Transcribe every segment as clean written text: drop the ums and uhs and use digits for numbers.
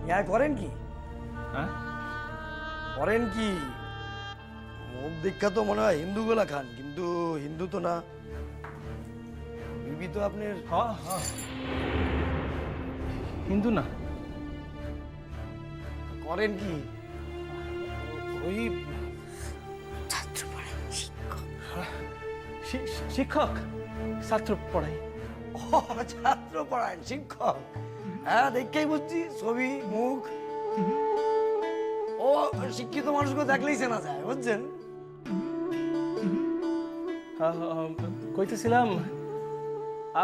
ইয়া করেন কি? হ্যাঁ করেন কি? মুখ দীক্ষা তো মনে হয় হিন্দুগুলা খান, কিন্তু হিন্দু তো না। বিবি তো আপনার হ্যাঁ হ্যাঁ হিন্দু না, করেন কি? ওই ছাত্র পড়ায় শিক্ষক। শিক্ষক, ছাত্র পড়াই। ও, ছাত্র পড়ায় শিক্ষক। হ্যাঁ, দেখেই বুঝছি ছবি মুখ। ও শিক্ষিত মানুষকে দেখলেই চেনা যায়, বুঝছেন? কইতেছিলাম,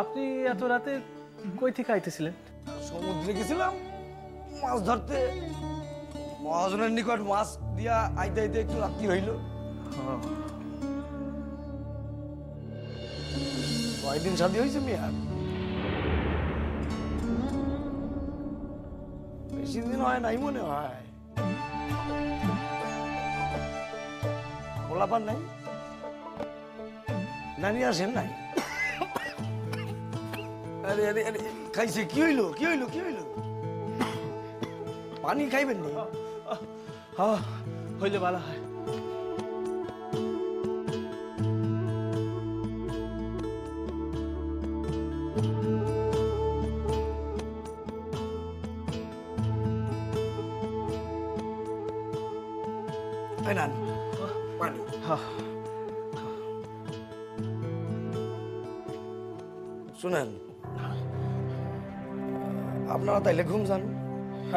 আপনি এত রাতে কই থেকে আইতেছিলেন? সমুদ্রে গেছিলাম মাছ ধরতে। মহাজনের নিকট মাছ দিয়া আইতে আইতে একটু রাত্রি হইল। কয়দিন শাদী হয়েছে মিয়ার? বেশি দিন হয় নাই মনে হয়। খোলাপান নাই? নানি আসেন নাই? আরে আরে আরে, খাইছে? কি হইলো কি হইলো কি হইলো? পানি খাইবেন না? হ্যাঁ হইলে ভালো হয়। এই নেন, পানি। শুনেন, আপনারা তাইলে ঘুম যান,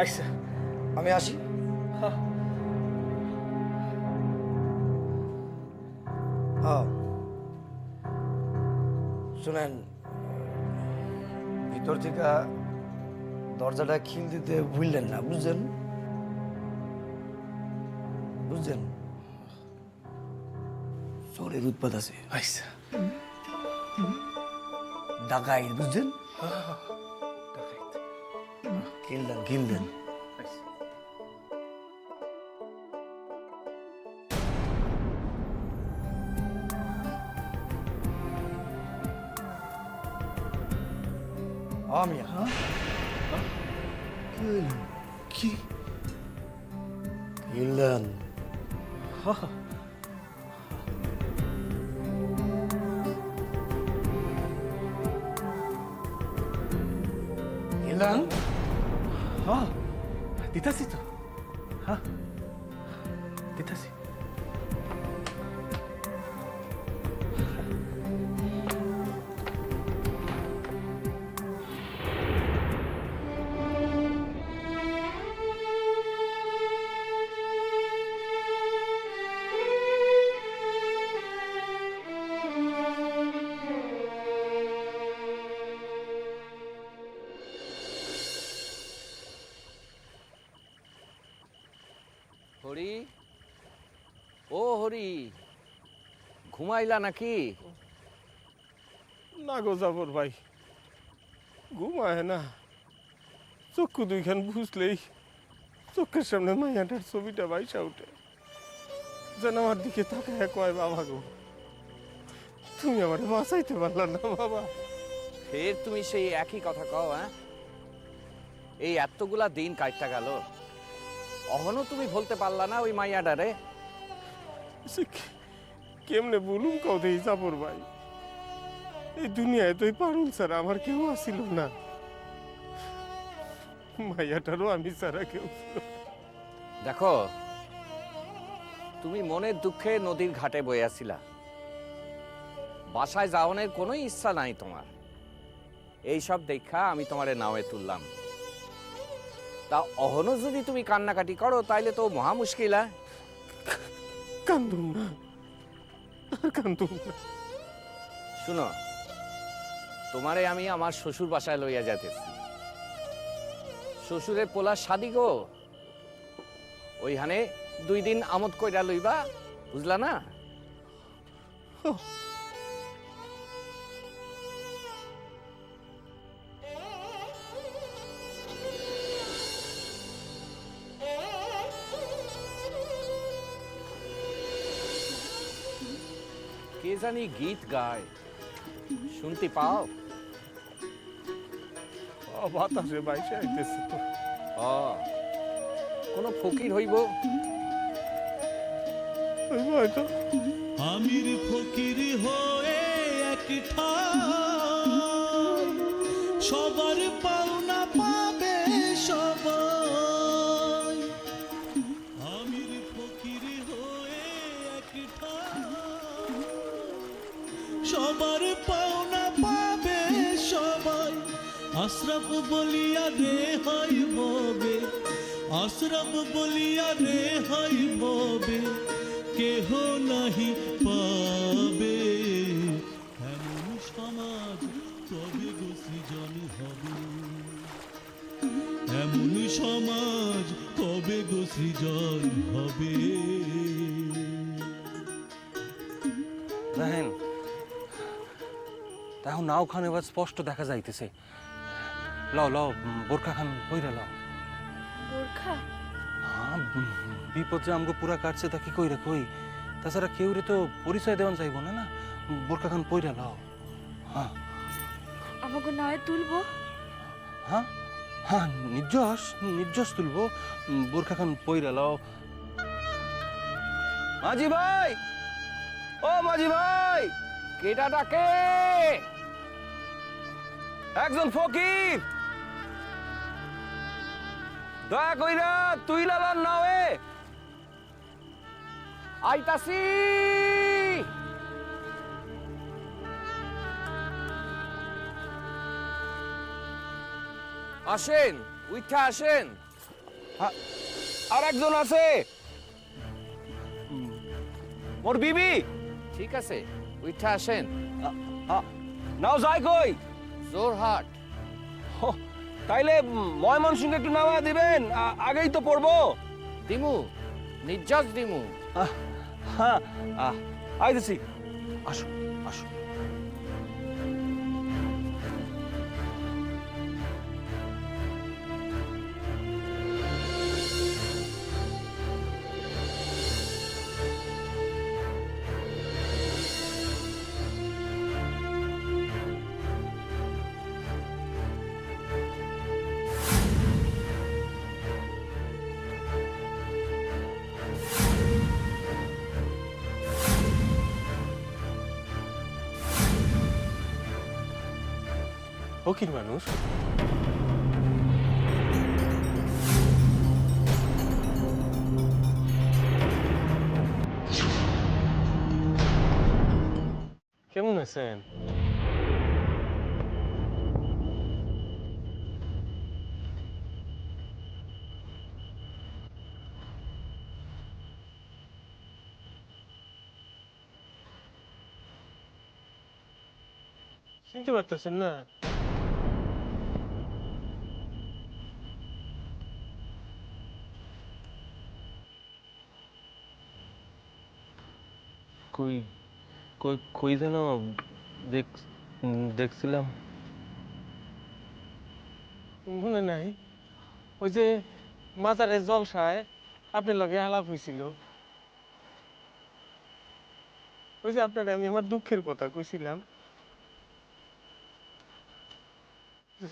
আচ্ছা আমি আসি। হ্যাঁ, শুনেন, ভিতর থেকে দরজাটা খিল দিতে ভুললেন না, বুঝছেন? বুঝছেন? চোরের উৎপাত আছে, আচ্ছা ডাকাই, বুঝছেন? কিনলেন কিনলেন। আমিয়া কি? কিনলেন? কিনলেন? হ্যাঁ দিতাছি তো, হ্যাঁ দিতাছি। হরি, ও হরি, ঘুমাইলা নাকি? না গো জাফর ভাই, ঘুমায় না। চক্ষু দুইখান বুঝলেই চোখের সামনে মাইয়াটার ছবিটা বাইসা উঠে, যেন আমার দিকে তাকায় কয়, বাবা গো তুমি আমার বাঁচাইতে পারলা না বাবা। ফের তুমি সেই একই কথা কও? হ্যাঁ, এই এতগুলা দিন কাটটা গেল, অহনো তুমি বলতে পারলা না ওই মাইয়াডারে? সে কেমনে বলুম কও দেই জাফর ভাই, এই দুনিয়ায় তো এই পারুল ছাড়া আমার কেউ আসিল না, মাইয়াটারও আমি ছাড়া কেউ ছিল না। দেখো, তুমি মনের দুঃখে নদীর ঘাটে বইয়াছিলা, বাসায় যাওয়ানোর কোনো ইচ্ছা নাই তোমার। এইসব দেখা আমি তোমারে নাওয়ে তুললাম। তা অহনো যদি তুমি কান্নাকাটি করো তাইলে তো মহা মুশকিল। কান্দুম না, আর কান্দুম না। শুনো, তোমারে আমি আমার শ্বশুর বাসায় লইয়া যাইতেছি। শ্বশুরের পোলা শাদি গো, ওইখানে 2 দিন আমোদ কইরা লইবা, বুঝলা না? কে জানি গীত গায়, শুনতে পাও? বাতাসে বাইসে আইতেছে তো। ও কোনো ফকির হইব। হয়তো আমির ফকির হয়ে একটা সবার পাওনা পাবে সবাই। আমির ফকির হয়ে একটা সবার পাওনা পাবে সবাই। আশরাফ বলিয়া রে হয় ববে, আশরাফ বলিয়া রে হয় ববে, কেহ নাহি পাবে। এমন সমাজ কবে গো সৃজন হবে, এমন সমাজ কবে গো সৃজন হবে। দেখেন এখন নাও খান এবার স্পষ্ট দেখা যাইতেছে। লও লও বোরখা খান কইরা লও। বোরখা? হ্যাঁ, বিপদ যে আমগো পুরা কাটছে তা কি কইরা কই। তাছাড়া কেউ রে তো পরিচয় দেওয়ান যাইব না। না বোরখা খান পইরা লও। হ্যাঁ আমাকে নয় তুলবো? হ্যাঁ হ্যাঁ নির্জস নির্জস তুলবো। বোরখা খান পইরা লও। মাঝি ভাই, ও মাঝি ভাই, কেটা ডাকে? একজন ফকির, দয়া কইরা তুই লালান নাওয়ে আইতাছি। আসেন, উঠা আসেন। আর একজন আছে, মোর বিবি। ঠিক আছে, উঠা আসেন। নাও যাই কই? জোরহাট। তাইলে ময়মনসিংহে একটু নামা দিবেন, আগেই তো পড়বো। দিমু, নির্যাস দিমু। হ্যাঁ আইতেছি, আসো আসো। ফকির মানুষ। কেমন আছেন? চিনতে পারতেছেন না? কই কই কই যেন দেখছিলাম। মনে নাই? ওই যে মাজারের জলসায় আপনার লগে আলাপ হয়েছিল। ওই যে আপনার আমি আমার দুঃখের কথা কইছিলাম,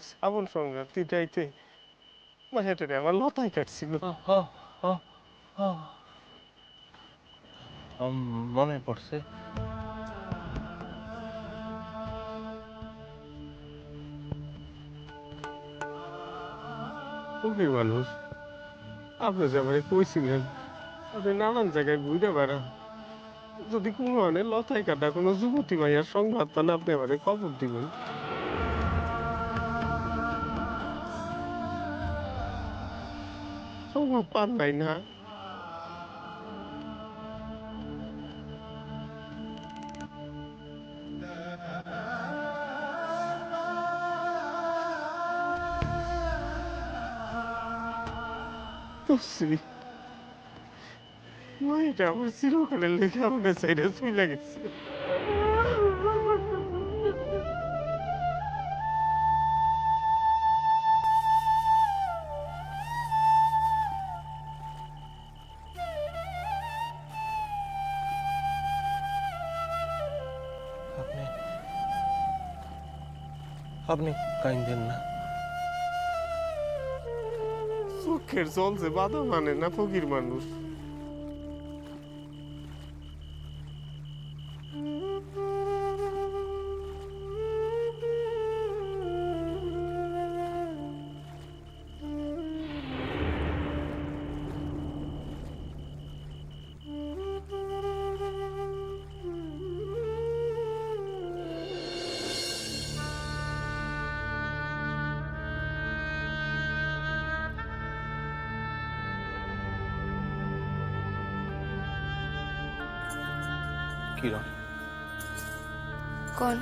শ্রাবণ সংক্রান্তি যাইতে মাঝেটারে আমার লতায় কাটছিল। মনে পড়ছে। ফকির মানুষ, আপনি যে আমার কইছিলেন আপনি নানান জায়গায় ঘুরে বেড়ান, যদি কোনো মানে লতায় কাটা কোনো যুবতী মাইয়ার সংবাদ পান আপনি আমারে খবর দিবেন। সংবাদ পান নাই না? মাইটা আমার চিরকালের লেগে আমাকে সাইডে চলে গেছে। আপনি আপনি কাইন্দেন না। চোখের জল যে বাধা মানে না ফকির মানুষ। কিরণ, কোন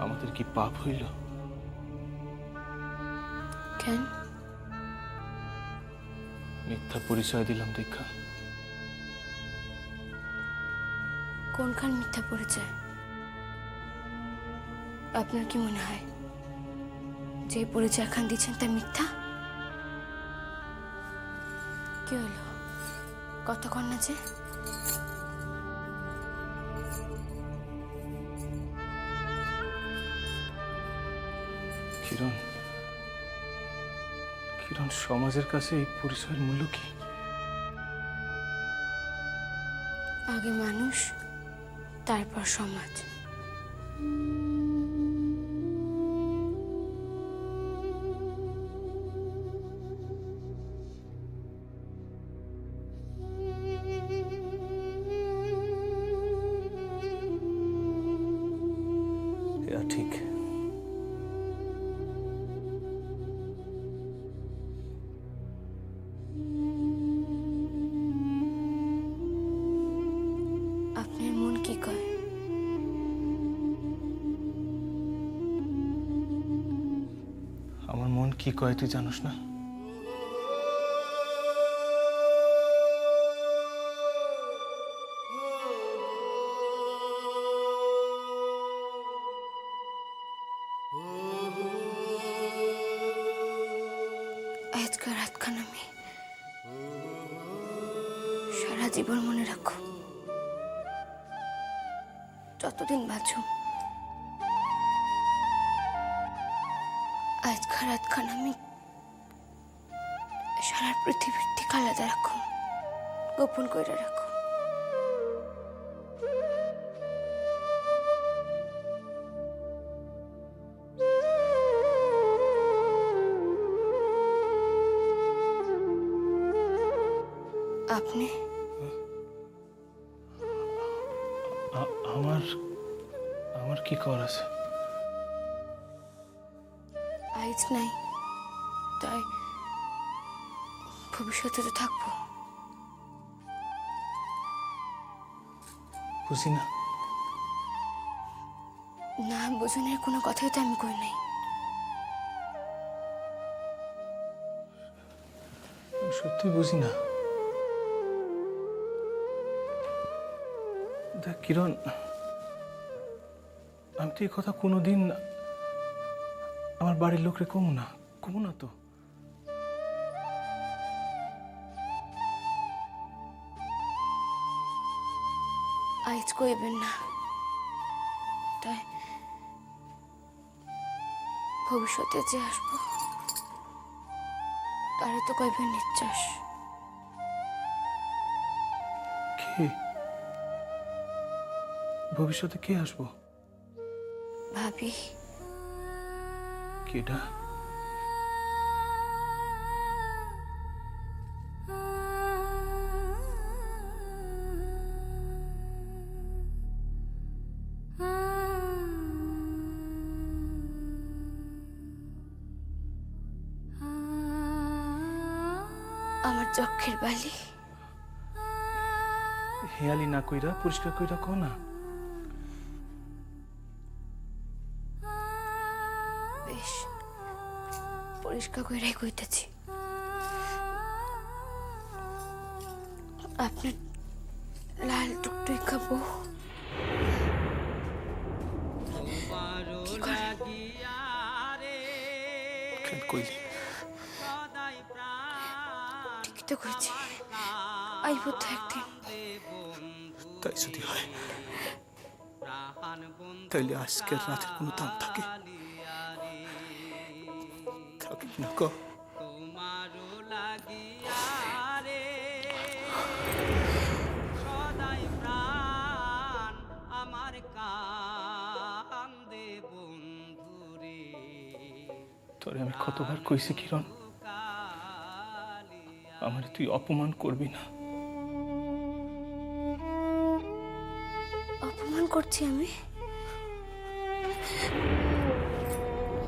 আমাদের কি পাপ হইল? কেন? মিথ্যা পরিচয় দিলাম দেখা। কোনখান মিথ্যা পরিচয়? আপনার কি মনে হয় যে পরিচয় খান দিচ্ছেন তা মিথ্যা? কি হলো, কতক্ষণ না যে? কিরণ, কিরণ, সমাজের কাছে এই পরিচয়ের মূল্য কি? আগে মানুষ, তারপর সমাজ। এটা ঠিক। আপনার মন কি কয়? আমার মন কি কয় তুই জানোস না? আজকের রাতখান আমি সারা জীবন মনে রাখো, যতদিন বাঁচো। আজকের রাতখান আমি সারা পৃথিবীর থেকে আলাদা রাখো, গোপন করে রাখো। আপনি আমার আমার কি কর আছে? আইজ নাই, তাই ভবিষ্যতে তো থাকবো। বুঝি না। না বোঝনের কোনো কথাই তো আমি কই নাই। সত্যি বুঝি না। দেখ কিরণ, আমি তো এই কথা কোনোদিন আমার বাড়ির লোকরে কমু না তো। আইজ কইবেন না, তাই ভবিষ্যতে যে আসবো তারে তো কইবেন নিশ্বাস। কে? ভবিষ্যতে কে আসবো? ভাবি। কেডা? আমার চক্ষের বালি। হেয়ালি না কইরা পরিষ্কার কইরা কও না। বেশ, পরিষ্কার কইরাই কইতেছি। আপনার লাল টুকটুকা বউ কি করে? কেন কইলি? ঠিকই তো কইছি, আইব তো একদিন। তাই যদি হয় তাইলে আজকের রাতের কোনো দাম থাকে? না ক তোমারও লাগিয়া রে সদাই প্রাণ আমার কান্দে বন্ধুরে তোরে আমি কতবার কইছি কিরণ, আমার তুই অপমান করবি না। অপমান করছি আমি?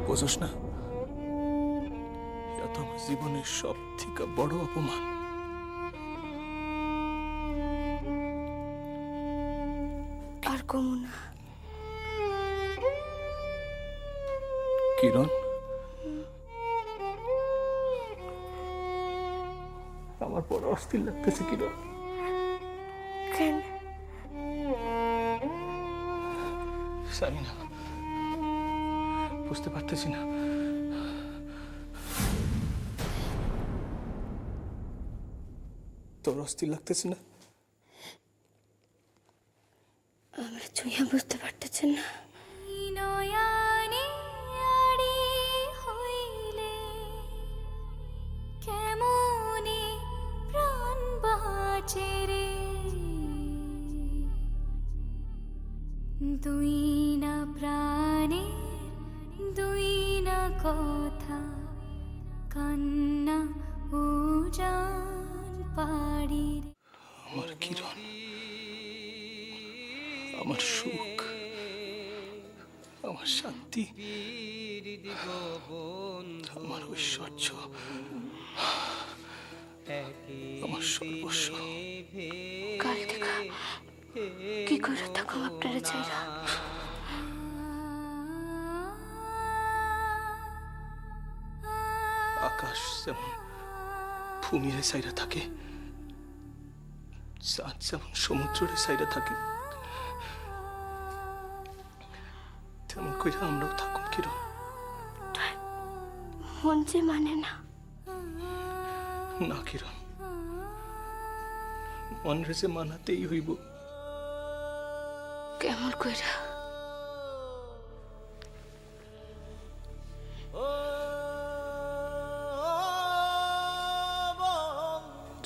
বুঝোস না, এটা তো আমার জীবনের সব থেকে বড় অপমান। আর কমু না। কিরণ, আমার বড় অস্থির লাগতেছে কিরণ। কেন? জানি না, বুঝতে পারতেছি না। তোর অস্থির লাগতেছে না? আমরা ছুঁয়া বুঝতে পারতেছেন না। কেমনে প্রাণ বাঁচে রে, দুই না প্রাণের দুই না কথা, কান্না উজান পাড়ি রে। আমার কিরণ, আমার সুখ, আমার শান্তি, আমার ঐশ্বর্য, আমার সর্বস্ব। কাল থেকে কি করে থাকো আপনারা চাইরা? আকাশ যেমন ভূমিরে সাইরা থাকে, চাঁদ যেমন সমুদ্রের সাইরা থাকে, তেমন করে আমরাও থাকুন কিরণ। মন যে মানে না। না কিরণ, মন রেজে মানাতেই হইব। কেমন কইরা?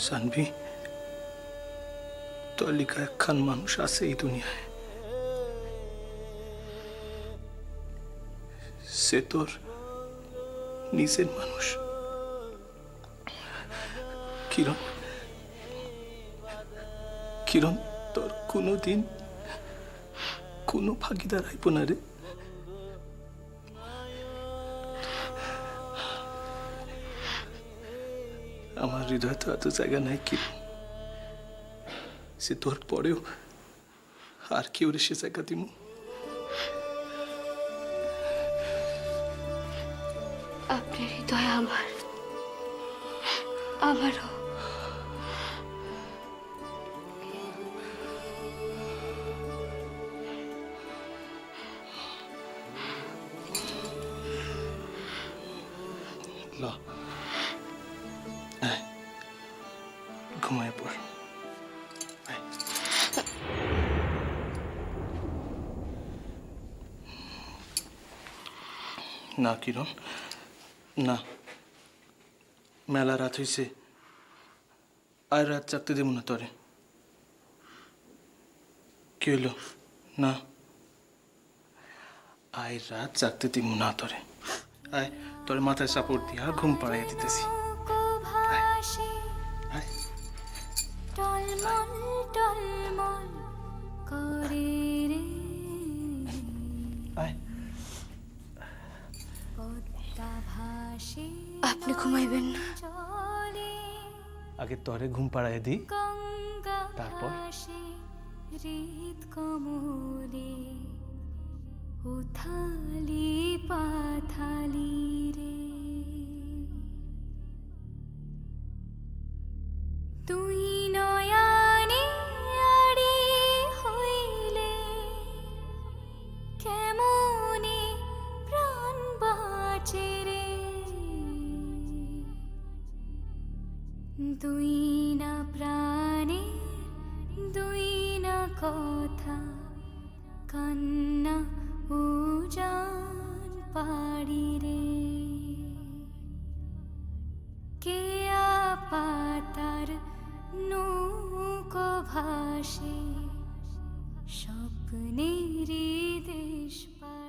জানবি, তোর লিখা একখান মানুষ আছে এই দুনিয়ায়, সে তোর নিজের মানুষ। কিরণ, কিরণ, তোর কোনোদিন কোনো ভাগিদার আইব না রে। আমার হৃদয় তো এত জায়গা নাই কি, সে তোর পরেও আর কেউ রে সে জায়গা দিমু? আপনার হৃদয় আমার, আমারও। ল, আয়, ঘুমায় পড়। আয়। না কিরণ, না, মেলা রাত হইছে, আর রাত জাগতে দেব না তোরে। কি হইল? না, আয় রাত জাগতে দিব না তোরে। আয়, তোর মাথায় চাপড় দিয়া ঘুম পাড়াইয়া দিতেছি। আয়, টলমল টলমল করে রে, আয়। পদ্মা ভাসে আপনি ঘুমাইবেন না? চলে আগে তোরে ঘুম পাড়াইয়া দিই, গঙ্গা তারপর? ভাসে হৃদ কমলে, উথালি পাথালি রে, তুই নয়ানে আড়ি হইলে, কেমনে প্রাণ বাঁচে রে, দুই না প্রাণের দুই না কথা, কান্না উজান পাড়ি রে। কেয়া পাতার নৌকো ভাসে স্বপ্নেরই দেশ পাড়ি।